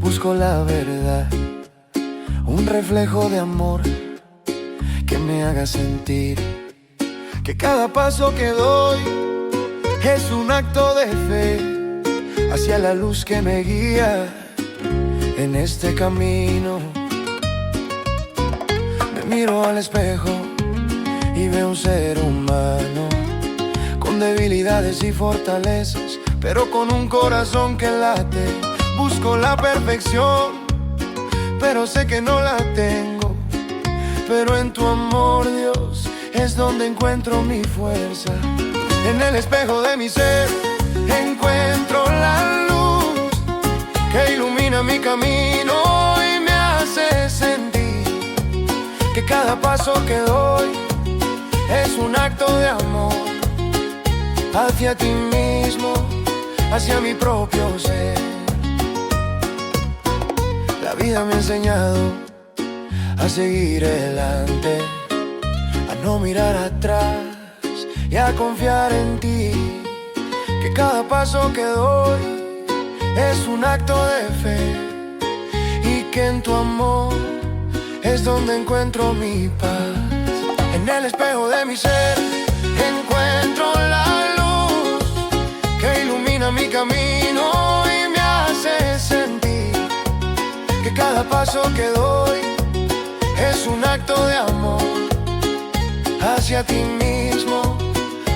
busco la verdad, un reflejo de amor que me haga sentir que cada paso que doy es un acto de fe hacia la luz que me guía en este camino. Me miro al espejo y veo un ser humano con debilidades y fortalezas, pero con un corazón que late. Busco la perfección, pero sé que no la tengo. Pero en tu amor, Dios, es donde encuentro mi fuerza. En el espejo de mi ser encuentro la luz que ilumina mi camino y me hace sentir que cada paso que doy es un acto de amor hacia ti mismo, hacia mi propio ser. La vida me ha enseñado a seguir adelante, a no mirar atrás y a confiar en ti, que cada paso que doy es un acto de fe y que en tu amor es donde encuentro mi paz. En el espejo de mi ser encuentro la luz que ilumina mi camino y me hace sentir que cada paso que doy es un acto de amor hacia ti mismo,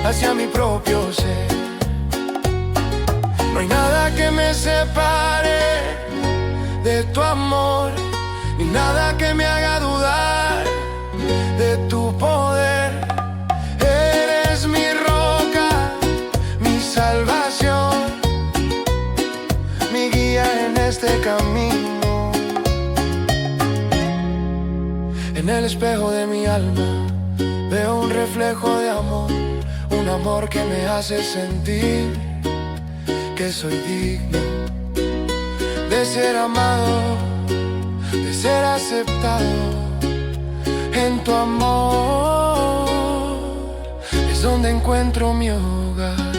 hacia mi propio ser. No hay nada que me separe de tu amor, ni nada que me haga dudar de tu poder. Eres mi roca, mi salvación, mi guía en este camino. En el espejo de mi alma veo un reflejo de amor, un amor que me hace sentir que soy digno de ser amado, de ser aceptado. En tu amor es donde encuentro mi hogar.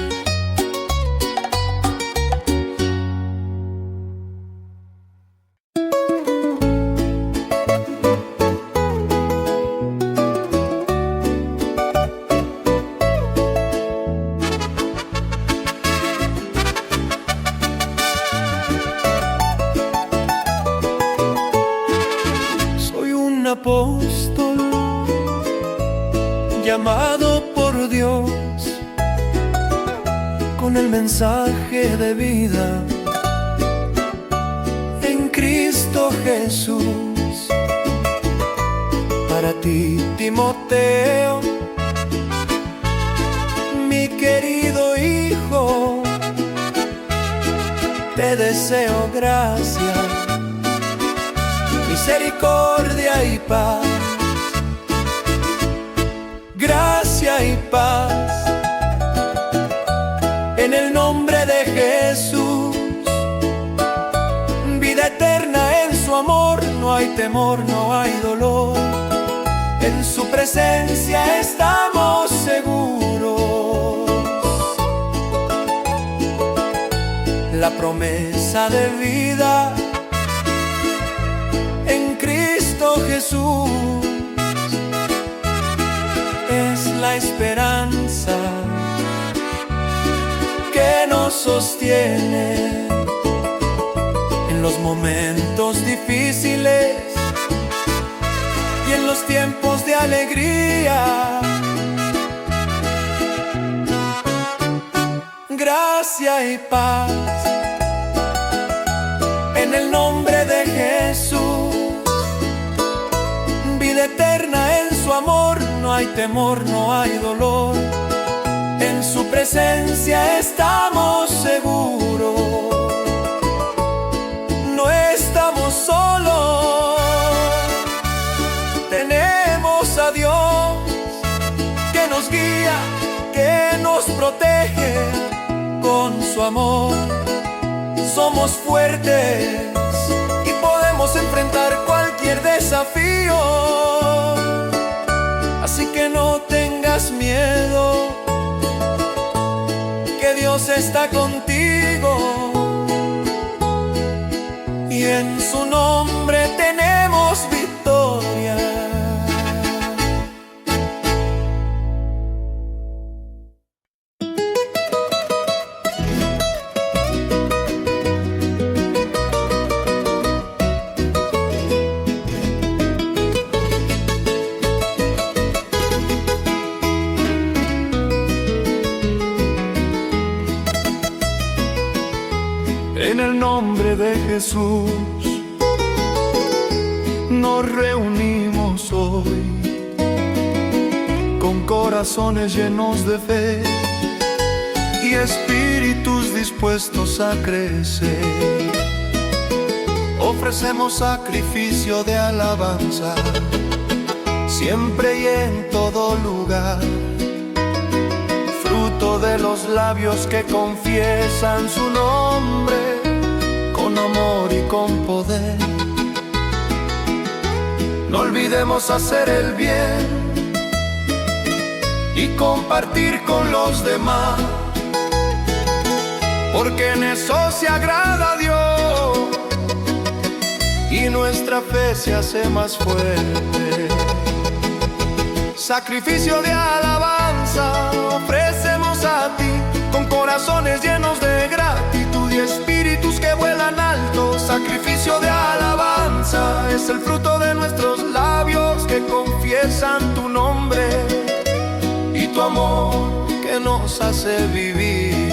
Apóstol llamado por Dios con el mensaje de vida en Cristo Jesús. Para ti, Timoteo, mi querido hijo, te deseo gracia, misericordia y paz, gracia y paz, en el nombre de Jesús. Vida eterna en su amor, no hay temor, no hay dolor, en su presencia estamos seguros. La promesa de vida en Cristo Jesús es la esperanza que nos sostiene en los momentos difíciles y en los tiempos de alegría. Gracia y paz en el nombre de Jesús. Vida eterna en su amor, no hay temor, no hay dolor, en su presencia estamos seguros. No estamos solos, tenemos a Dios que nos guía, que nos protege con su amor. Somos fuertes y podemos enfrentar cualquier desafío, así que no tengas miedo, que Dios está contigo y en Jesús, nos reunimos hoy con corazones llenos de fe y espíritus dispuestos a crecer. Ofrecemos sacrificio de alabanza, siempre y en todo lugar, fruto de los labios que confiesan su nombre con amor y con poder. No olvidemos hacer el bien y compartir con los demás, porque en eso se agrada a Dios y nuestra fe se hace más fuerte. Sacrificio de alabanza ofrecemos a ti, con corazones llenos de gratitud y espíritus que vuelan alto. Sacrificio de alabanza es el fruto de nuestros labios que confiesan tu nombre y tu amor que nos hace vivir.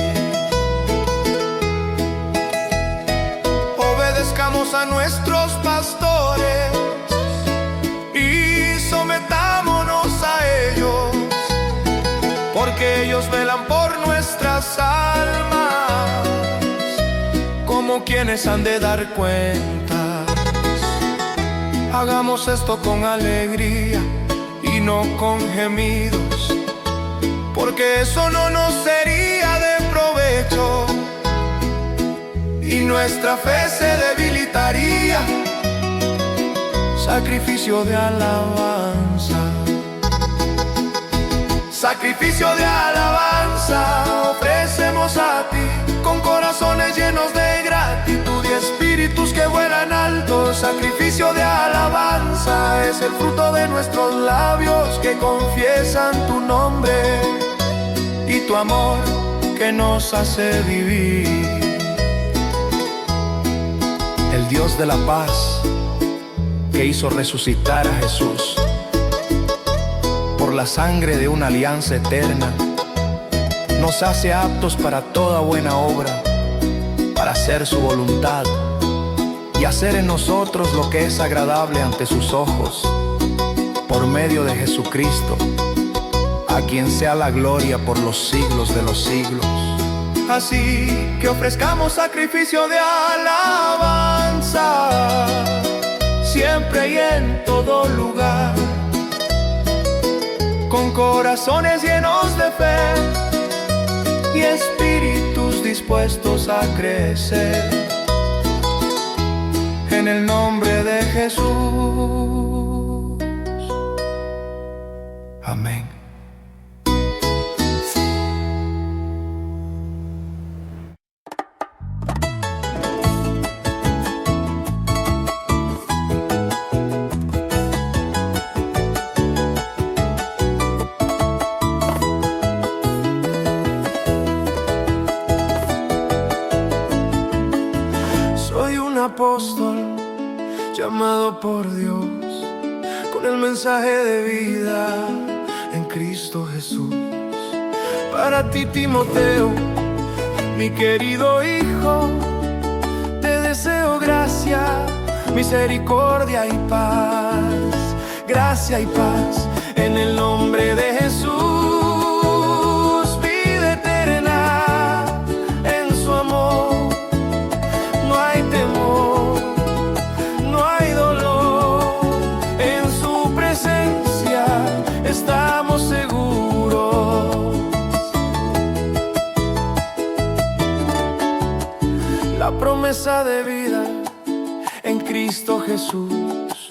Obedezcamos a nuestros pastores y sometámonos a ellos, porque ellos velan por nuestras almas como quienes han de dar cuentas. Hagamos esto con alegría y no con gemidos, porque eso no nos sería de provecho y nuestra fe se debilitaría. Sacrificio de alabanza, sacrificio de alabanza ofrecemos a ti, con corazones llenos de gratitud y espíritus que vuelan alto. Sacrificio de alabanza es el fruto de nuestros labios que confiesan tu nombre y tu amor que nos hace vivir. El Dios de la paz, que hizo resucitar a Jesús por la sangre de una alianza eterna, nos hace aptos para toda buena obra, para hacer su voluntad y hacer en nosotros lo que es agradable ante sus ojos, por medio de Jesucristo, a quien sea la gloria por los siglos de los siglos. Así que ofrezcamos sacrificio de alabanza, siempre y en todo lugar, con corazones llenos de fe y espíritus dispuestos a crecer. En el nombre de Jesús. Amén. Apóstol llamado por Dios con el mensaje de vida en Cristo Jesús. Para ti, Timoteo, mi querido hijo, te deseo gracia, misericordia y paz. Gracia y paz en el nombre de Jesús. Vida eterna en su amor. No hay temor, no hay dolor, en su presencia estamos seguros. La promesa de vida en Cristo Jesús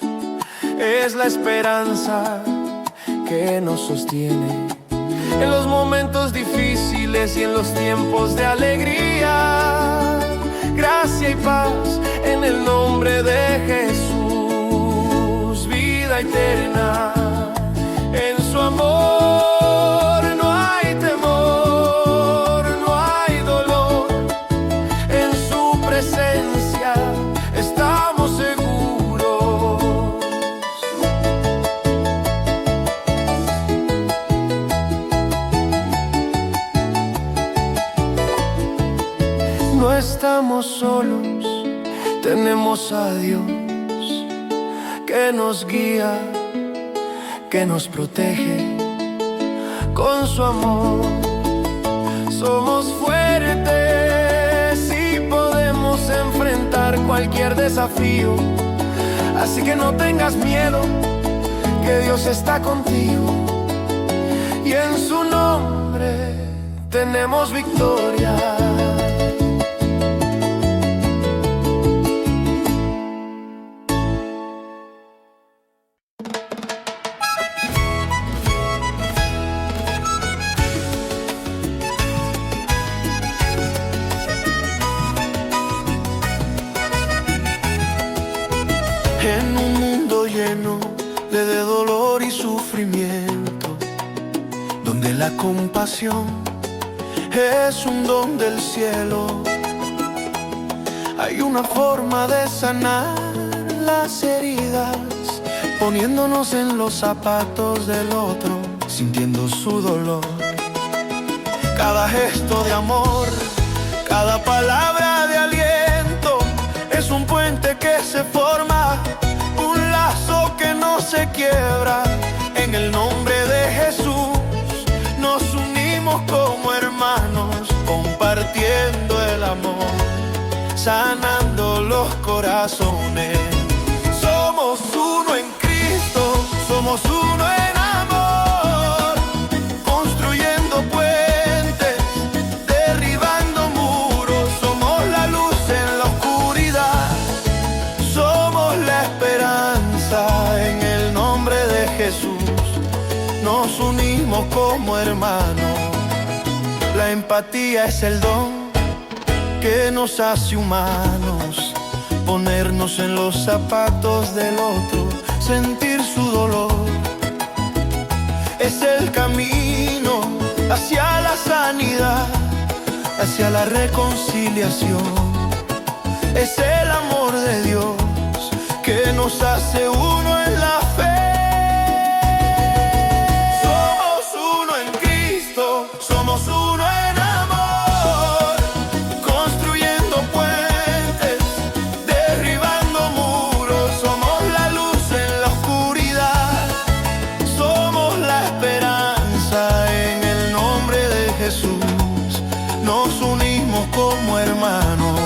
es la esperanza que nos sostiene en los momentos difíciles y en los tiempos de alegría. Gracia y paz en el nombre de Jesús. Vida eterna en su amor. No hay temor, no hay dolor. En su presencia estamos seguros. No estamos solos, tenemos a Dios que nos guía, que nos protege con su amor. Somos fuertes y podemos enfrentar cualquier desafío. Así que no tengas miedo, que Dios está contigo. Y en su nombre tenemos victoria. En un mundo lleno de dolor y sufrimiento, donde la compasión es un don del cielo, hay una forma de sanar las heridas, poniéndonos en los zapatos del otro, sintiendo su dolor. Cada gesto de amor, cada palabra de aliento, es un puente que se forma, un lazo que no se quiebra. En el nombre de Jesús nos unimos como hermanos, compartiendo el amor, sanando los corazones. Somos uno en Cristo, somos uno en amor, construyendo puentes, derribando muros. Somos la luz en la oscuridad, somos la esperanza. En el nombre de Jesús nos unimos como hermanos. La empatía es el don que nos hace humanos, ponernos en los zapatos del otro, sentir su dolor. Es el camino hacia la sanidad, hacia la reconciliación. Es el amor de Dios que nos hace uno en la fe. Somos uno en Cristo, somos uno en amor, construyendo puentes, derribando muros. Somos la luz en la oscuridad, somos la esperanza. En el nombre de Jesús nos unimos como hermanos.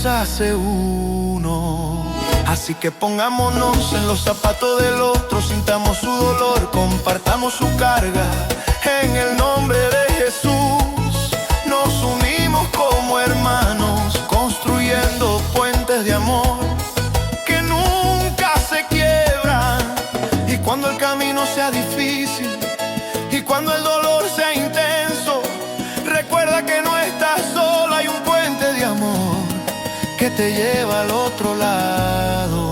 Hace uno. Así que pongámonos en los zapatos del otro, sintamos su dolor, compartamos su carga. En el nombre de Jesús nos unimos como hermanos, construyendo puentes de amor que nunca se quiebran. Y cuando el camino sea difícil y cuando el dolor sea intenso, recuerda que no estás solo, hay un puente de amor que te lleva al otro lado.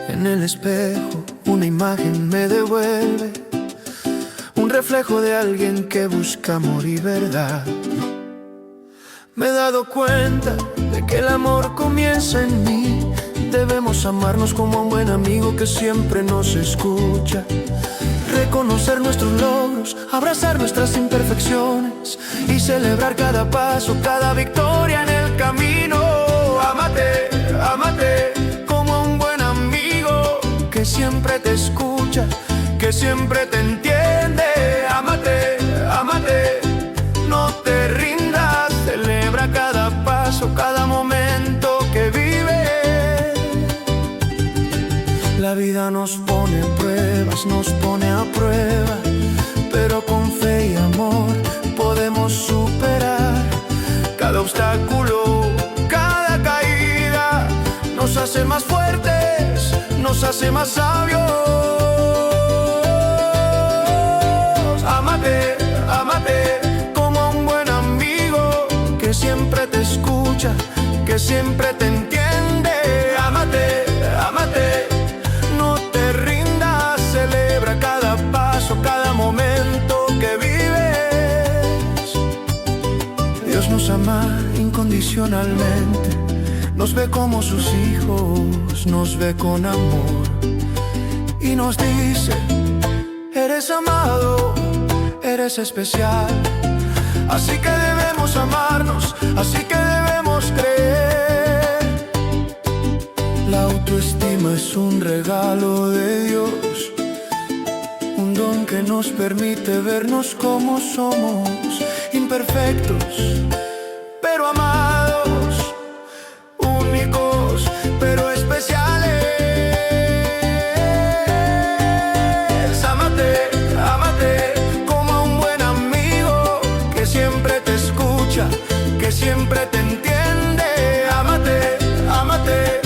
En el espejo una imagen me devuelve un reflejo de alguien que busca amor y verdad. Me he dado cuenta de que el amor comienza en mí. Debemos amarnos como un buen amigo que siempre nos escucha. Reconocer nuestros logros, abrazar nuestras imperfecciones y celebrar cada paso, cada victoria en el camino. Ámate, ámate como un buen amigo que siempre te escucha, que siempre te entiende. Ámate, ámate, no te rindas, celebra cada paso, cada momento que vives. La vida nos pone pruebas, nos pone a prueba, pero con fe y amor podemos superar cada obstáculo, cada caída. Nos hace más fuertes, nos hace más sabios. Ámate, ámate como a un buen amigo que siempre te escucha, que siempre te entiende. Ámate, ámate, no te rindas, celebra cada paso, cada momento que vives. Dios nos ama incondicionalmente, nos ve como sus hijos, nos ve con amor y nos dice: eres amado, eres especial. Así que debemos amarnos, así que debemos creer. La autoestima es un regalo de Dios, un don que nos permite vernos como somos, imperfectos, pero amados, únicos, pero especiales. Ámate, ámate como a un buen amigo que siempre te escucha, que siempre te entiende. Ámate, ámate,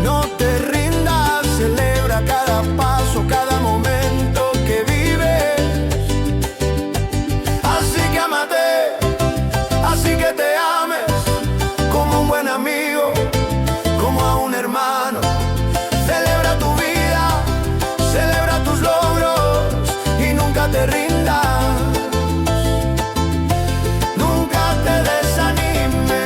no te rindas, celebra cada paso, cada momento que vives. Así que ámate, así que te ames como un buen amigo, como a un hermano. Celebra tu vida, celebra tus logros y nunca te rindas, nunca te desanimes.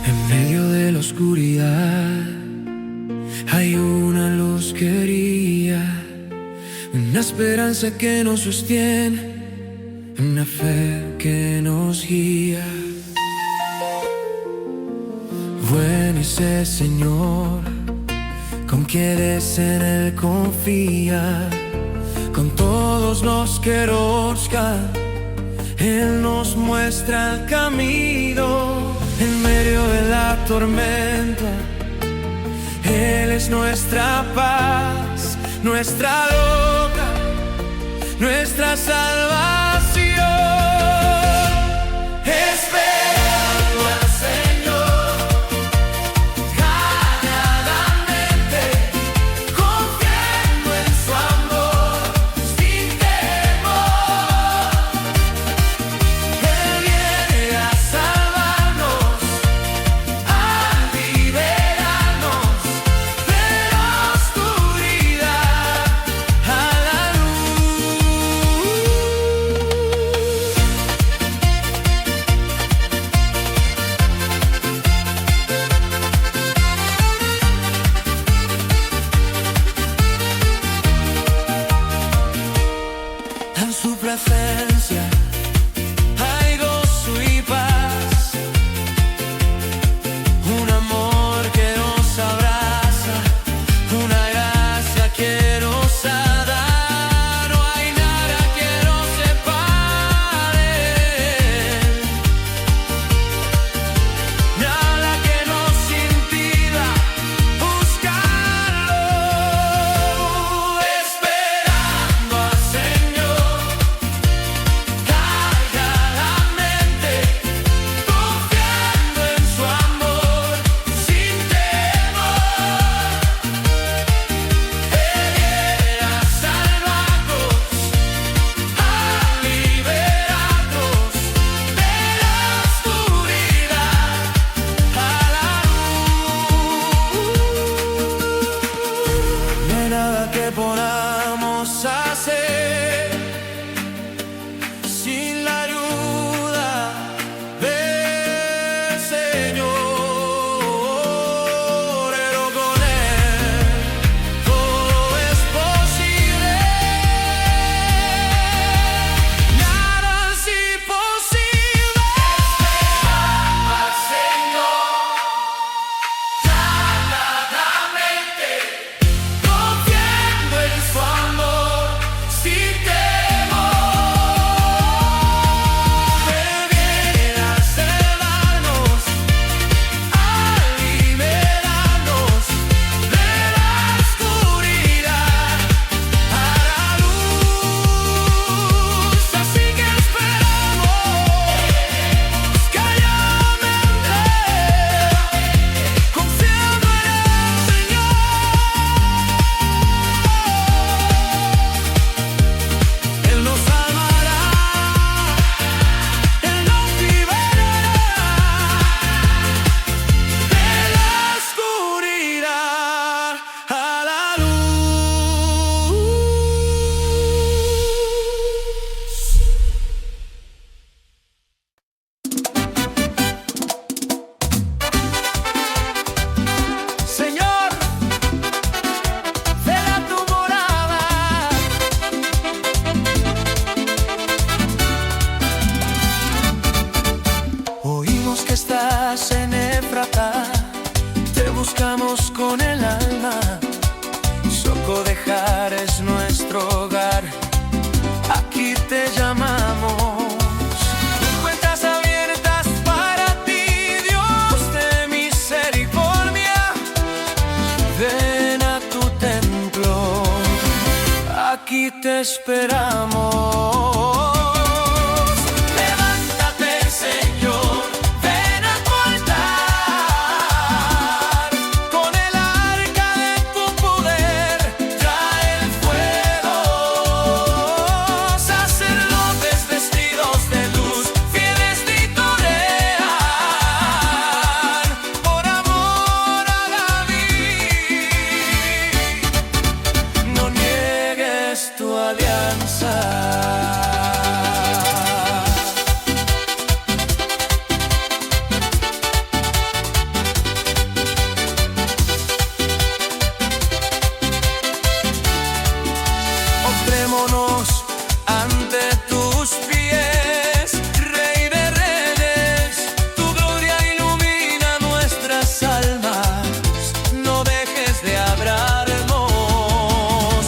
En medio de la oscuridad hay una luz que brilla, una esperanza que nos sostiene, una fe que nos guía. Bueno es el Señor, con quienes en Él confía, con todos los que buscan, Él nos muestra el camino. En medio de la tormenta, Él es nuestra paz, nuestra roca, nuestra salvación. Esperando al Señor, calladamente, confiando en su amor, sin temor. Él viene a salvarnos, a liberarnos de la oscuridad a la luz. En su presencia hay gozo y paz, un amor que nos abraza, una gracia que nos da. No hay nada que nos separe, nada que nos impida buscarlo. Esperando al Señor, esperamos. Levántate, Señor, ven a tu altar. Con el arca de tu poder trae el fuego. Sacerdotes vestidos de luz, fieles vitorean por amor a David. No niegues tu alianza. Postrémonos ante tus pies, Rey de Reyes, tu gloria ilumina nuestras almas. No dejes de hablarnos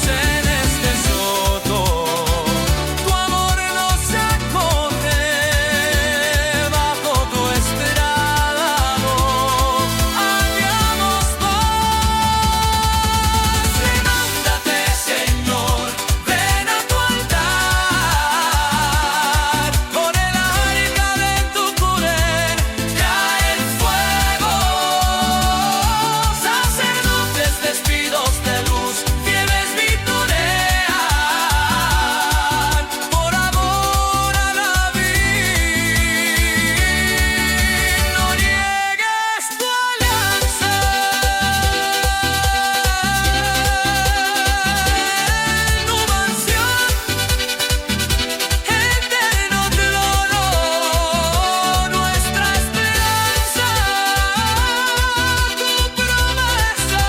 en este soto, tu amor nos acoge bajo tu estrado. Hagamos paz. Levántate, Señor, ven a tu altar. Con el arca de tu poder trae el fuego. Sacerdotes vestidos de luz, fieles vitorean por amor a David. No niegues tu alianza. En tu mansión, eterno trono, nuestra esperanza, tu promesa.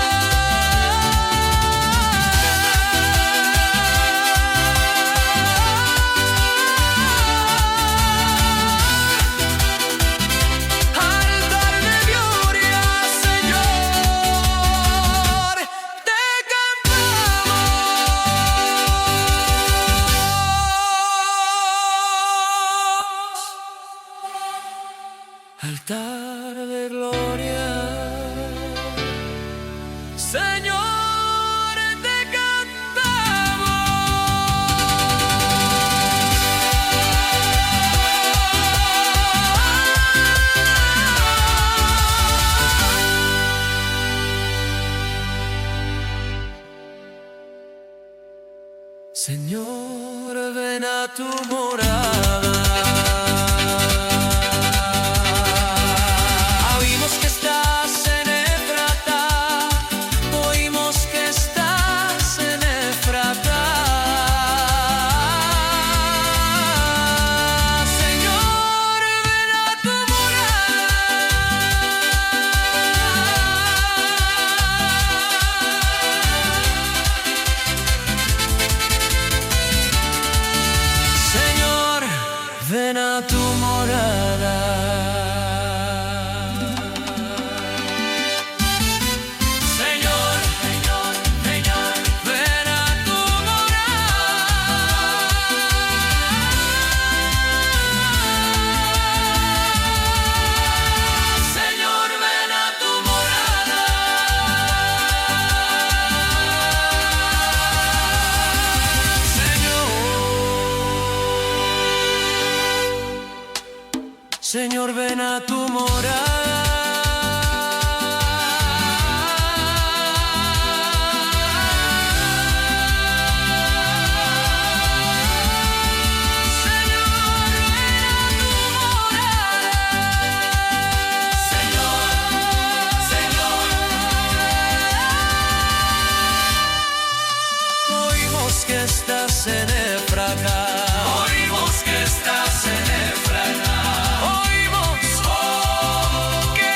Altar de gloria, Señor, te cantamos. Altar de gloria, Señor, te cantamos. Señor, ven a tu morada. Oímos que estás en Efrata, oímos que estás en Efrata. Señor, ven a tu Señor, ven a tu morada. Señor, Señor, Señor, ven a tu morada. Señor, ven a tu morada. Señor, ven a tu morada. Oímos que estás en Efrata. Oímos que estás en Efrata. Oímos que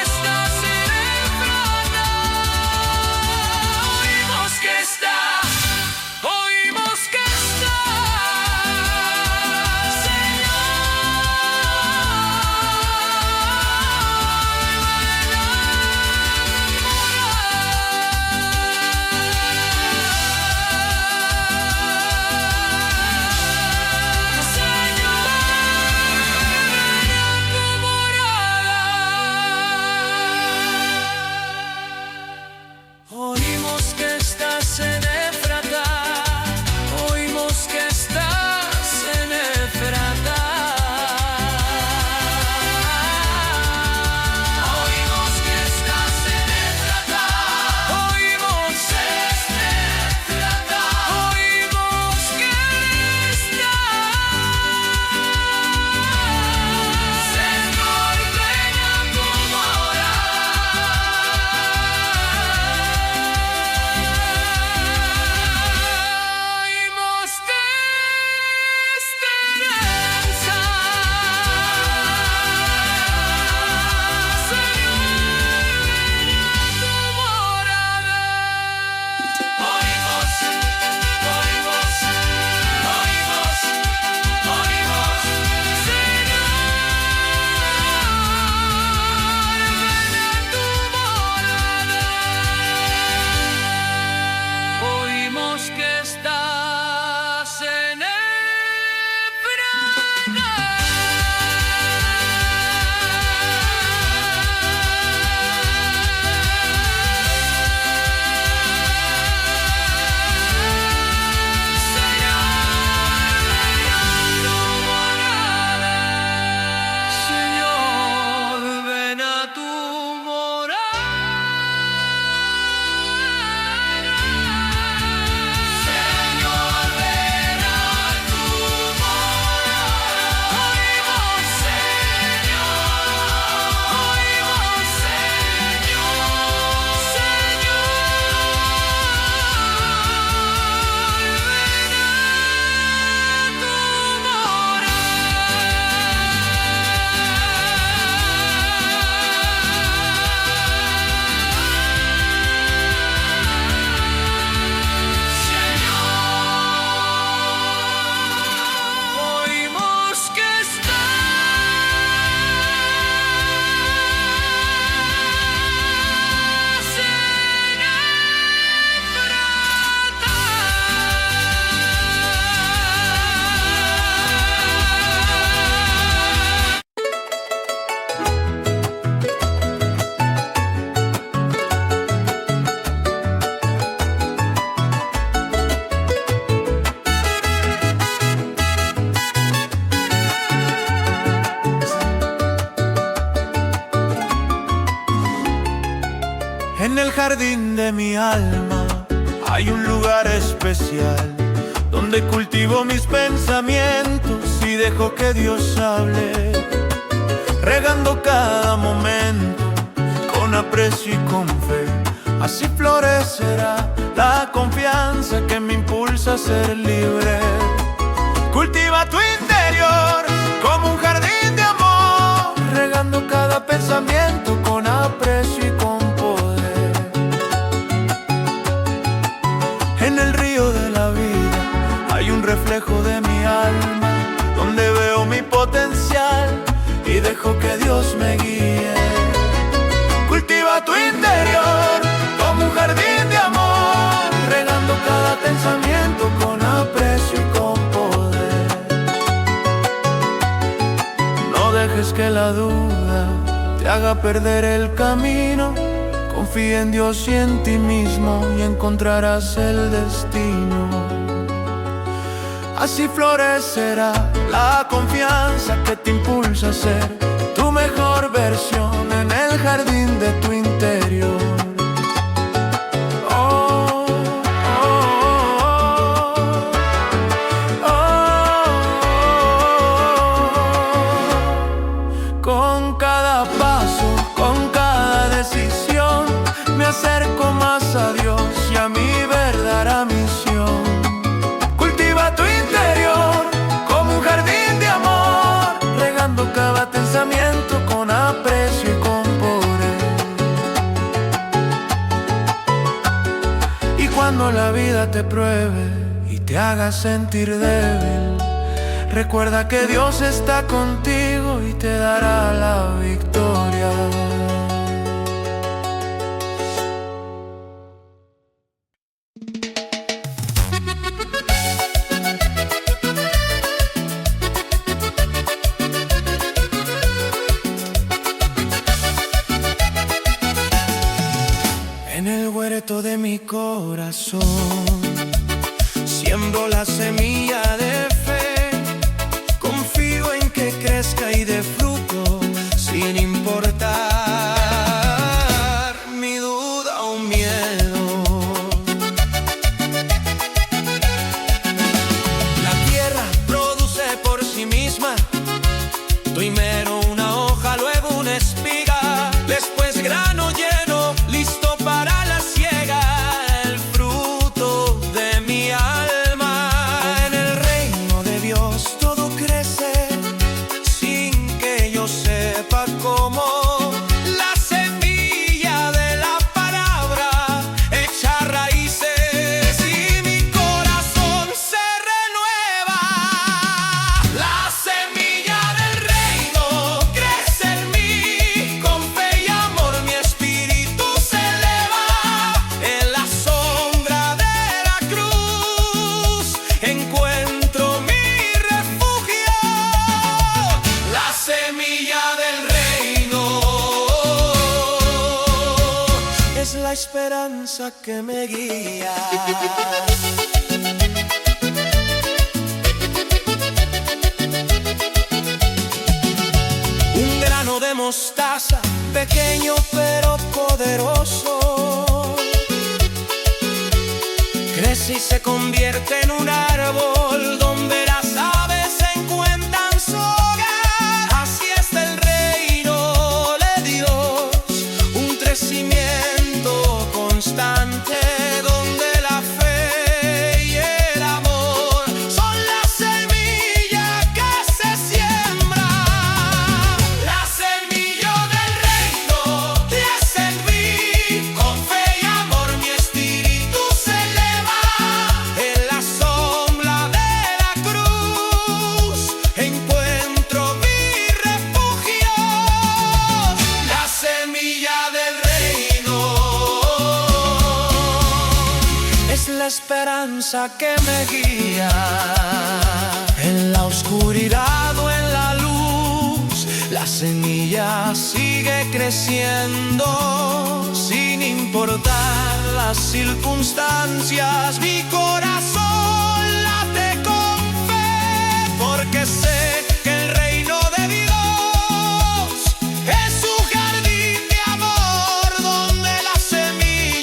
jardín de mi alma hay un lugar especial donde cultivo mis pensamientos y dejo que Dios hable, regando cada momento con aprecio y con fe. Así florecerá la confianza que me impulsa a ser libre. Cultiva tu interior como un jardín de amor, regando cada pensamiento con aprecio y con poder. En el río de la vida hay un reflejo de mi alma, donde veo mi potencial y dejo que Dios me guíe. Cultiva tu interior como un jardín de amor, regando cada pensamiento con aprecio y con poder. No dejes que la duda te haga perder el camino. Confía en Dios y en ti mismo y encontrarás el destino. Así florecerá la confianza que te impulsa a ser tu mejor versión en el jardín de tu interior. Oh, oh, oh, oh. Con cada paso, con cada decisión, me acerco más a Dios y a mi verdadera misión. Cultiva tu interior como un jardín de amor, regando cada pensamiento con aprecio y con poder. Y cuando la vida te pruebe y te haga sentir débil, recuerda que Dios está contigo y te dará la victoria. En el huerto de mi corazón siembro la semilla de fe. Confío en que crezca y dé fruto sin importar mi duda o miedo. La tierra produce por sí misma, primero una hoja, luego una espiga, después grano lleno, listo para la siega, el fruto de mi alma. En el reino de Dios todo crece sin que yo sepa cómo. La semilla de la palabra echa raíces y mi corazón se renueva. La semilla del reino crece en mí, con fe y amor mi espíritu se eleva. En la sombra de la cruz encuentro mi refugio. La semilla del reino es la esperanza que me guía. Un grano de mostaza, pequeño pero poderoso, crece y se convierte en un árbol donde las aves encuentran su hogar. Así es el reino de Dios, un crecimiento constante donde la fe y el amor son la semilla que se siembra. La semilla del reino crece en mí, con fe y amor mi espíritu se eleva. En la sombra de la cruz encuentro mi refugio. La semilla del reino es la esperanza que me guía. En la oscuridad o en la luz, la semilla sigue creciendo sin importar las circunstancias. Mi corazón late con fe, porque sé que el reino de Dios es un jardín de amor donde la semilla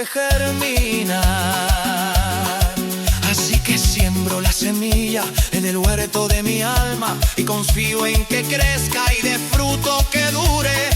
de germinar. Así que siembro la semilla en el huerto de mi alma y confío en que crezca y dé fruto que dure.